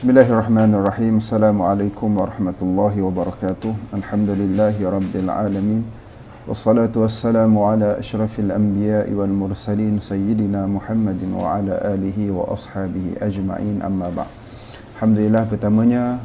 Bismillahirrahmanirrahim. Assalamualaikum warahmatullahi wabarakatuh. Alhamdulillahi rabbil alamin. Wassalatu wassalamu ala asyrafil anbiya'i wal mursalin sayyidina Muhammadin wa ala alihi wa ashabihi ajma'in, amma ba'd. Alhamdulillah, pertamanya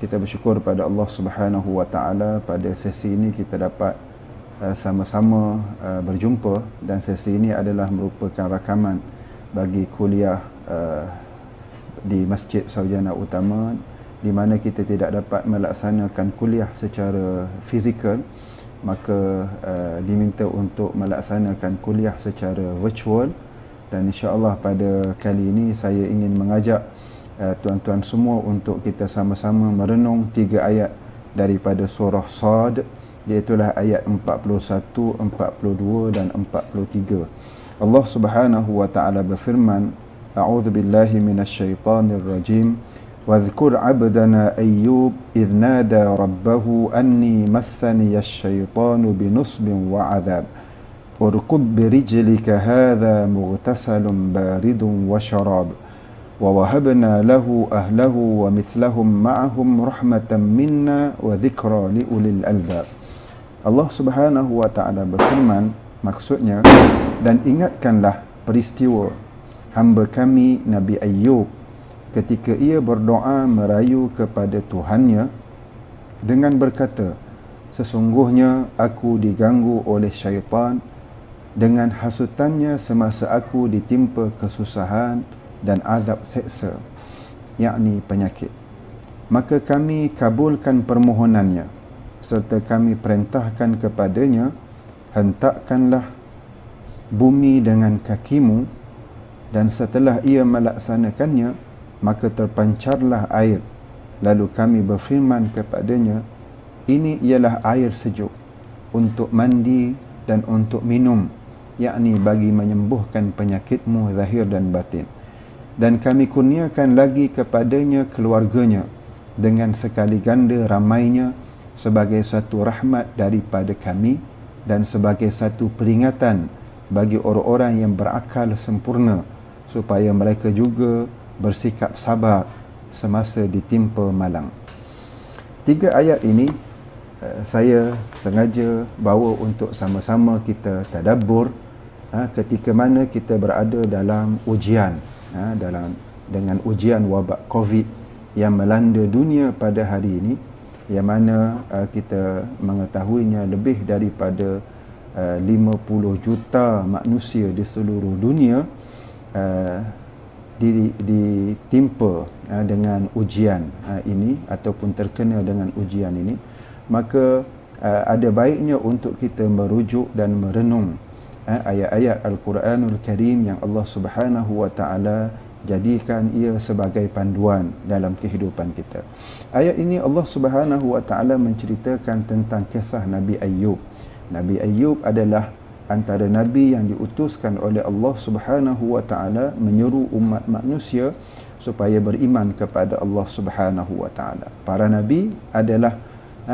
kita bersyukur pada Allah Subhanahu wa taala pada sesi ini kita dapat sama-sama berjumpa, dan sesi ini adalah merupakan rakaman bagi kuliah di Masjid Sarjana Utama, di mana kita tidak dapat melaksanakan kuliah secara fizikal, maka diminta untuk melaksanakan kuliah secara virtual. Dan insya-Allah pada kali ini saya ingin mengajak tuan-tuan semua untuk kita sama-sama merenung 3 ayat daripada surah Sad, iaitu ayat 41, 42 dan 43. Allah Subhanahu wa taala berfirman, A'udzu billahi minasyaitonir rajim. Wadhkur 'abdana Ayyub idh nada rabbahu anni massaniyasy syaitanu binusbin wa 'adzab. Urkud birijlika hadha mughtasalun baridun wa syarab. Wa wahabna lahu ahlahu wa mithlahum ma'ahum rahmatan minna wa dhikra li ulil albab. Allah Subhanahu wa taala berfirman, maksudnya, dan ingatkanlah peristiwa hamba kami Nabi Ayyub ketika ia berdoa merayu kepada Tuhannya dengan berkata, sesungguhnya aku diganggu oleh syaitan dengan hasutannya semasa aku ditimpa kesusahan dan azab seksa, yakni penyakit. Maka kami kabulkan permohonannya serta kami perintahkan kepadanya, hentakkanlah bumi dengan kakimu, dan setelah ia melaksanakannya, maka terpancarlah air. Lalu kami berfirman kepadanya, ini ialah air sejuk untuk mandi dan untuk minum, yakni bagi menyembuhkan penyakitmu zahir dan batin. Dan kami kurniakan lagi kepadanya keluarganya dengan sekali ganda ramainya sebagai satu rahmat daripada kami dan sebagai satu peringatan bagi orang-orang yang berakal sempurna, supaya mereka juga bersikap sabar semasa ditimpa malang. 3 ayat ini saya sengaja bawa untuk sama-sama kita tadabbur ketika mana kita berada dalam ujian, dengan ujian wabak COVID yang melanda dunia pada hari ini, yang mana kita mengetahuinya lebih daripada 50 juta manusia di seluruh dunia ditimpa dengan ujian ini ataupun terkena dengan ujian ini. Maka ada baiknya untuk kita merujuk dan merenung ayat-ayat Al-Quranul Karim yang Allah Subhanahu wa taala jadikan ia sebagai panduan dalam kehidupan kita. Ayat ini Allah Subhanahu wa taala menceritakan tentang kisah Nabi Ayyub. Nabi Ayyub adalah antara nabi yang diutuskan oleh Allah Subhanahu wa taala menyeru umat manusia supaya beriman kepada Allah Subhanahu wa taala. Para nabi adalah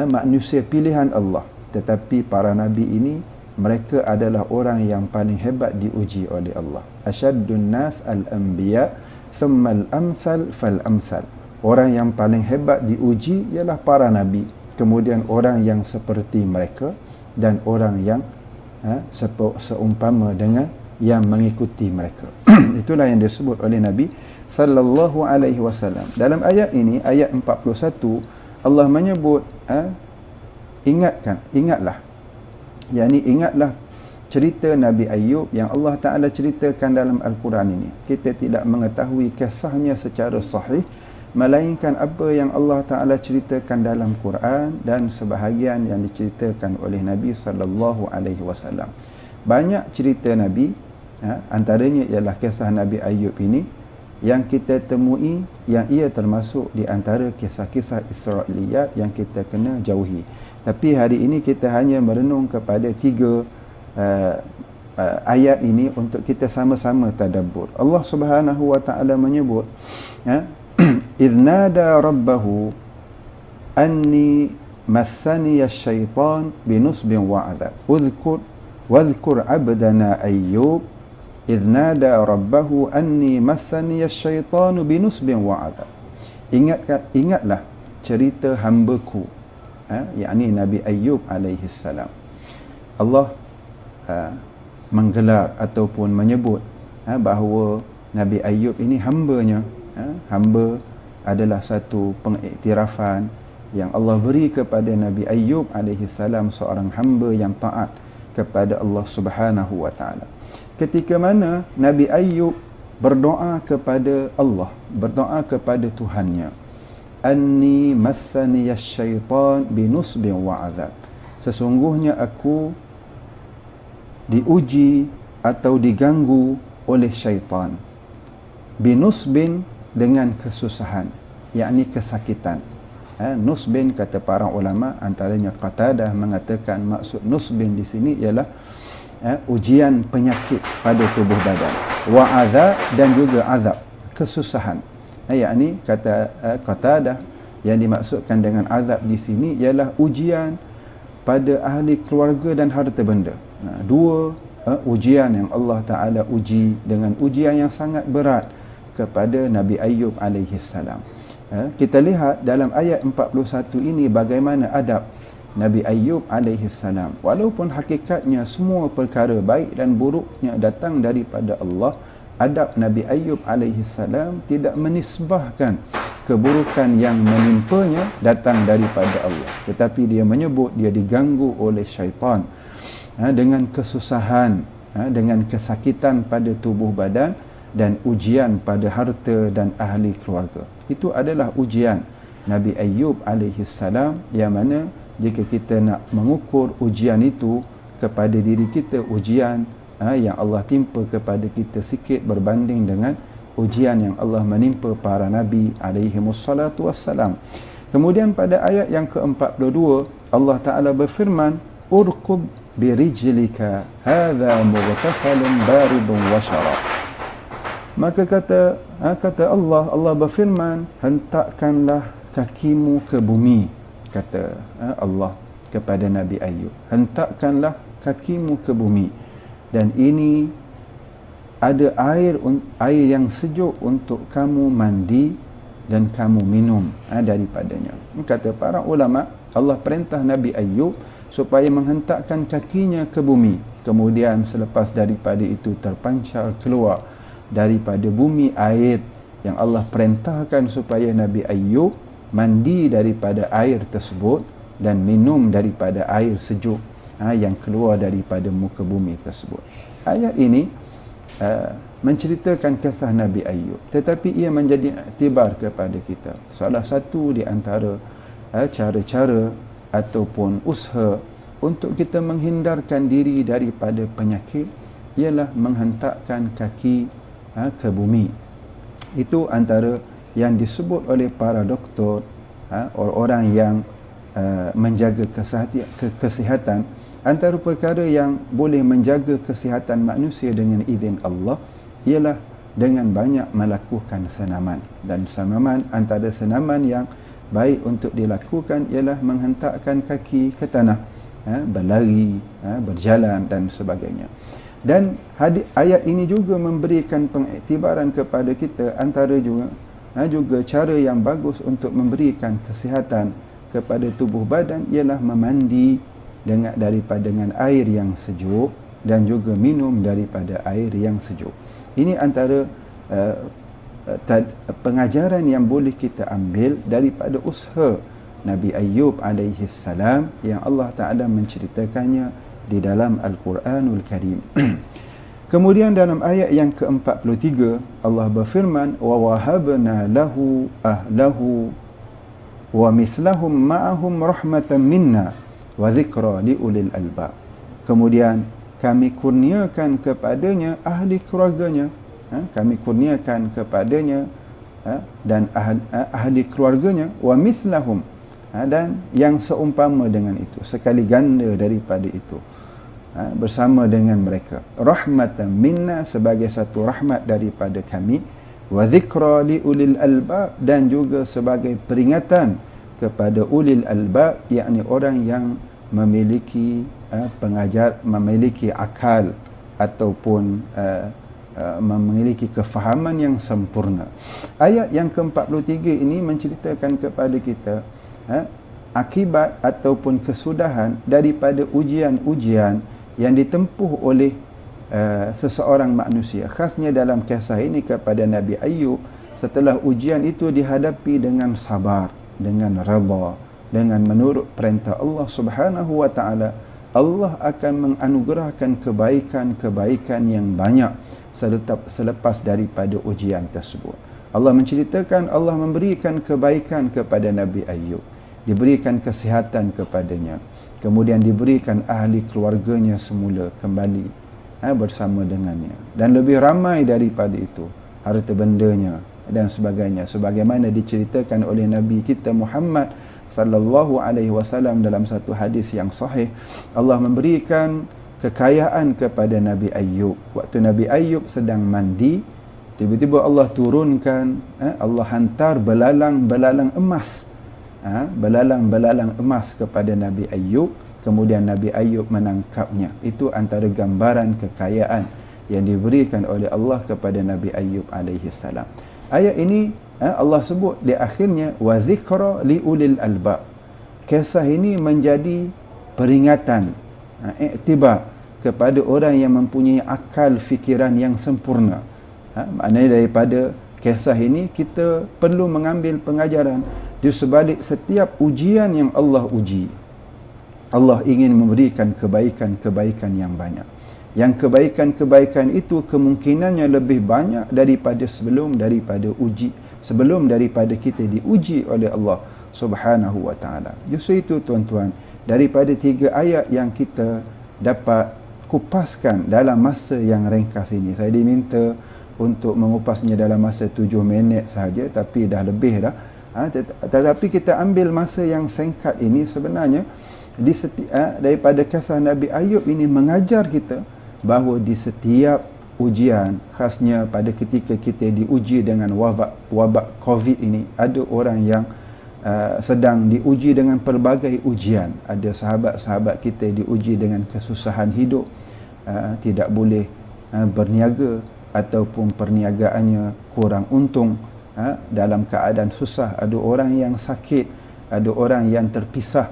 manusia pilihan Allah, tetapi para nabi ini mereka adalah orang yang paling hebat diuji oleh Allah. Asyaddun nas al-anbiya thumma al-amthal fal-amthal. Orang yang paling hebat diuji ialah para nabi, kemudian orang yang seperti mereka, dan orang yang seumpama dengan yang mengikuti mereka. Itulah yang disebut oleh Nabi sallallahu alaihi wasallam. Dalam ayat ini, ayat 41, Allah menyebut ingatlah, yakni ingatlah cerita Nabi Ayyub yang Allah Taala ceritakan dalam Al-Quran ini. Kita tidak mengetahui kisahnya secara sahih, melainkan apa yang Allah Ta'ala ceritakan dalam Quran dan sebahagian yang diceritakan oleh Nabi sallallahu alaihi wasallam. Banyak cerita Nabi, antaranya ialah kisah Nabi Ayyub ini yang kita temui, yang ia termasuk di antara kisah-kisah Israiliyat yang kita kena jauhi. Tapi hari ini kita hanya merenung kepada 3 ayat ini untuk kita sama-sama tadabbur. Allah Subhanahu wa taala menyebut, إذ نادى ربه أني مسني الشيطان بنصب وعذاب واذكر عبدنا أيوب إذ نادى ربه أني مسني الشيطان بنصب وعذاب. ingatlah cerita hamba-Ku, yakni Nabi Ayyub alaihi salam. Allah menggelar ataupun menyebut bahawa Nabi Ayyub ini hamba-Nya. Hamba adalah satu pengiktirafan yang Allah beri kepada Nabi Ayyub alaihi salam, seorang hamba yang taat kepada Allah Subhanahu wa taala. Ketika mana Nabi Ayyub berdoa kepada Allah, berdoa kepada Tuhannya, anni massaniyas syaitan binusbin wa azab, sesungguhnya aku diuji atau diganggu oleh syaitan, binusbin, dengan kesusahan, yakni kesakitan. Nusbin, kata para ulama, antaranya Qatadah mengatakan maksud nusbin di sini ialah ujian penyakit pada tubuh badan, wa azab, dan juga azab, kesusahan. Yakni kata Qatadah, yang dimaksudkan dengan azab di sini ialah ujian pada ahli keluarga dan harta benda. Dua ujian yang Allah Ta'ala uji dengan ujian yang sangat berat kepada Nabi Ayyub alaihi salam. Kita lihat dalam ayat 41 ini bagaimana adab Nabi Ayyub alaihi salam. Walaupun hakikatnya semua perkara baik dan buruknya datang daripada Allah, adab Nabi Ayyub alaihi salam tidak menisbahkan keburukan yang menimpanya datang daripada Allah, tetapi dia menyebut dia diganggu oleh syaitan dengan kesusahan, dengan kesakitan pada tubuh badan, dan ujian pada harta dan ahli keluarga. Itu adalah ujian Nabi Ayyub alaihi salam, yang mana jika kita nak mengukur ujian itu kepada diri kita, ujian yang Allah timpa kepada kita sikit berbanding dengan ujian yang Allah menimpa para nabi alaihi wassalatu wassalam. Kemudian pada ayat yang ke-42 Allah Ta'ala berfirman, urkub birijlika hadha mughtasalun baridun wa syarab. Maka kata Allah berfirman, hentakkanlah kakimu ke bumi, kata Allah kepada Nabi Ayyub, hentakkanlah kakimu ke bumi, dan ini ada air yang sejuk untuk kamu mandi dan kamu minum daripadanya. Kata para ulama, Allah perintah Nabi Ayyub supaya menghentakkan kakinya ke bumi, kemudian selepas daripada itu terpancar keluar daripada bumi air yang Allah perintahkan supaya Nabi Ayyub mandi daripada air tersebut dan minum daripada air sejuk yang keluar daripada muka bumi tersebut. Ayat ini menceritakan kisah Nabi Ayyub, tetapi ia menjadi iktibar kepada kita. Salah satu di antara cara-cara ataupun usaha untuk kita menghindarkan diri daripada penyakit ialah menghentakkan kaki ke bumi. Itu antara yang disebut oleh para doktor, orang-orang yang menjaga kesihatan. Antara perkara yang boleh menjaga kesihatan manusia dengan izin Allah ialah dengan banyak melakukan senaman. Dan senaman, antara senaman yang baik untuk dilakukan ialah menghentakkan kaki ke tanah, berlari, berjalan dan sebagainya. Dan ayat ini juga memberikan pengiktibaran kepada kita, antara juga cara yang bagus untuk memberikan kesihatan kepada tubuh badan ialah memandi dengan air yang sejuk dan juga minum daripada air yang sejuk. Ini antara pengajaran yang boleh kita ambil daripada usaha Nabi Ayyub alaihi salam yang Allah Ta'ala menceritakannya di dalam Al-Quranul Karim. Kemudian dalam ayat yang ke-43 Allah berfirman, wa wahabna lahu ahlahu wa mithlahum ma'ahum rahmatan minna wa dhikra liulil albab. Kemudian kami kurniakan kepadanya ahli keluarganya, kami kurniakan kepadanya dan ahli keluarganya, wa mithlahum, dan yang seumpama dengan itu, sekali ganda daripada itu, bersama dengan mereka, rahmatan minna, sebagai satu rahmat daripada kami, wa dhikra li ulil albab, dan juga sebagai peringatan kepada ulil albab, yakni orang yang memiliki memiliki akal ataupun memiliki kefahaman yang sempurna. Ayat yang ke-43 ini menceritakan kepada kita akibat ataupun kesudahan daripada ujian-ujian yang ditempuh oleh seseorang manusia, khasnya dalam kisah ini kepada Nabi Ayub. Setelah ujian itu dihadapi dengan sabar, dengan redha, dengan menurut perintah Allah Subhanahu wa taala, Allah akan menganugerahkan kebaikan-kebaikan yang banyak selepas daripada ujian tersebut. Allah menceritakan Allah memberikan kebaikan kepada Nabi Ayub, diberikan kesihatan kepadanya, kemudian diberikan ahli keluarganya semula kembali bersama dengannya, dan lebih ramai daripada itu harta bendanya dan sebagainya, sebagaimana diceritakan oleh Nabi kita Muhammad sallallahu alaihi wasallam dalam satu hadis yang sahih. Allah memberikan kekayaan kepada Nabi Ayub. Waktu Nabi Ayub sedang mandi, tiba-tiba Allah turunkan, Allah hantar belalang-belalang emas, belalang-belalang emas kepada Nabi Ayub. Kemudian Nabi Ayub menangkapnya. Itu antara gambaran kekayaan yang diberikan oleh Allah kepada Nabi Ayub alaihi salam. Ayat ini Allah sebut di akhirnya wa dzikra li ulil albab. Kisah ini menjadi peringatan, iktibar kepada orang yang mempunyai akal fikiran yang sempurna. Maknanya daripada kisah ini kita perlu mengambil pengajaran di sebalik setiap ujian yang Allah uji, Allah ingin memberikan kebaikan-kebaikan yang banyak. Yang kebaikan-kebaikan itu kemungkinannya lebih banyak daripada sebelum daripada kita diuji oleh Allah Subhanahu wa taala. Justru itu tuan-tuan, daripada 3 ayat yang kita dapat kupaskan dalam masa yang ringkas ini. Saya diminta untuk mengupasnya dalam masa 7 minit sahaja, tapi dah lebih dah. Tetapi kita ambil masa yang singkat ini sebenarnya daripada kisah Nabi Ayub ini mengajar kita bahawa di setiap ujian, khasnya pada ketika kita diuji dengan wabak COVID ini, ada orang yang sedang diuji dengan pelbagai ujian. Ada sahabat-sahabat kita diuji dengan kesusahan hidup, tidak boleh berniaga ataupun perniagaannya kurang untung, dalam keadaan susah. Ada orang yang sakit, ada orang yang terpisah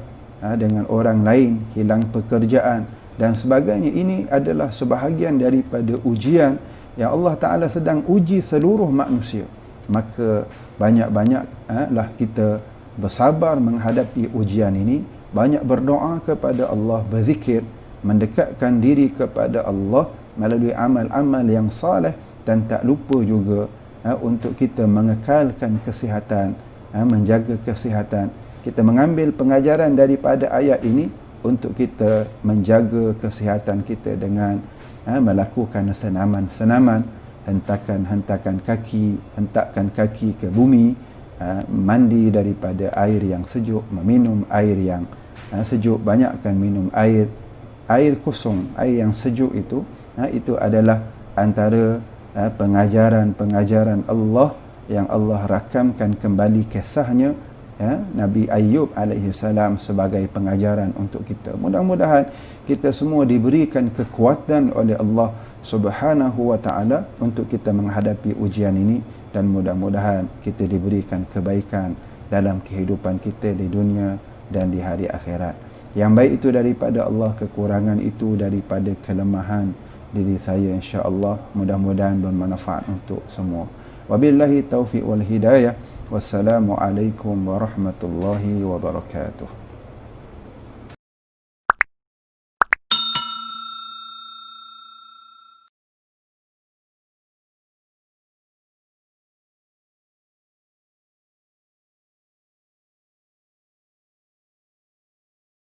dengan orang lain, hilang pekerjaan dan sebagainya. Ini adalah sebahagian daripada ujian yang Allah Ta'ala sedang uji seluruh manusia. Maka banyak-banyaklah kita bersabar menghadapi ujian ini, banyak berdoa kepada Allah, berzikir, mendekatkan diri kepada Allah melalui amal-amal yang saleh, dan tak lupa juga untuk kita mengekalkan kesihatan, menjaga kesihatan. Kita mengambil pengajaran daripada ayat ini untuk kita menjaga kesihatan kita dengan melakukan senaman-senaman, hentakkan kaki ke bumi, mandi daripada air yang sejuk, meminum air yang sejuk, banyakkan minum air kosong, air yang sejuk itu. Itu adalah antara pengajaran Allah yang Allah rakamkan kembali kisahnya Nabi Ayub alaihi salam sebagai pengajaran untuk kita. Mudah-mudahan kita semua diberikan kekuatan oleh Allah Subhanahu wa taala untuk kita menghadapi ujian ini, dan mudah-mudahan kita diberikan kebaikan dalam kehidupan kita di dunia dan di hari akhirat. Yang baik itu daripada Allah, kekurangan itu daripada kelemahan diri saya, insya-Allah. Mudah-mudahan bermanfaat untuk semua. Wabillahi taufiq wal hidayah. Wassalamualaikum warahmatullahi wabarakatuh.